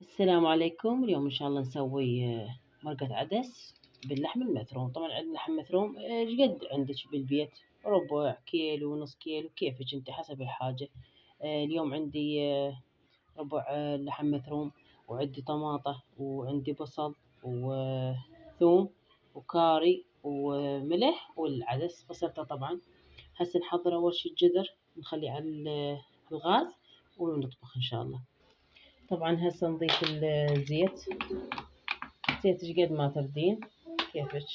السلام عليكم. اليوم إن شاء الله نسوي مرقة عدس باللحم المفروم. طبعا عندنا لحم مفروم ايش قد عندك بالبيت، ربع كيلو نص كيلو كيفك انت حسب الحاجة. اليوم عندي ربع لحم مفروم، وعندي طماطة وعندي بصل وثوم وكاري وملح والعدس غسلته طبعا. هسه نحضر أول شي الجذر، نخليه على الغاز ونطبخ إن شاء الله. طبعا هسه نضيف الزيت، زيت ايش قد ما تردين كيفك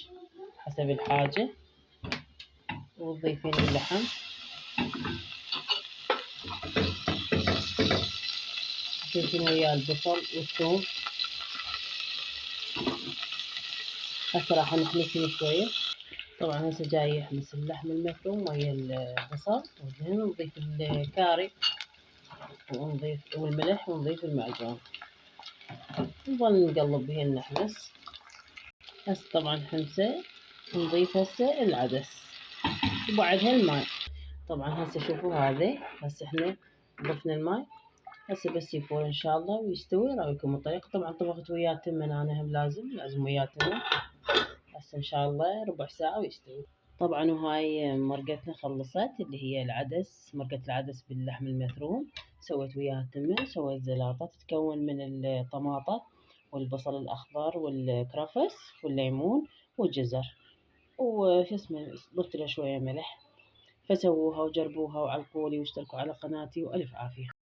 حسب الحاجة، وتضيفين اللحم تضيفين وياه البصل والثوم. هسه راح نحمسهم شوية. طبعا هسه جاي يحمس اللحم المفروم ويا البصل والدهن، ونضيف الكاري ونضيف والملح ونضيف المعجون، نظل نقلب بهن نحمس. هسه طبعا حمسة، نضيف هسه العدس وبعدها الماء. طبعا هسه شوفوا هذا، هسه احنا ضفنا الماء، هسه بس يفور ان شاء الله ويستوي. راويكم الطريقة. طبعا طبخت وياه تمن، انا هم لازم وياه تمن. هسه ان شاء الله ربع ساعة ويستوي. طبعا وهاي مرقتنا خلصت، اللي هي العدس، مرقة العدس باللحم المفروم. سويت وياها تمن، سويت زلاطة تتكون من الطماطة والبصل الأخضر والكرفس والليمون والجزر وشو اسمه، ضفت لها شوية ملح. فسووها وجربوها وعلقولي واشتركوا على قناتي، وألف عافية.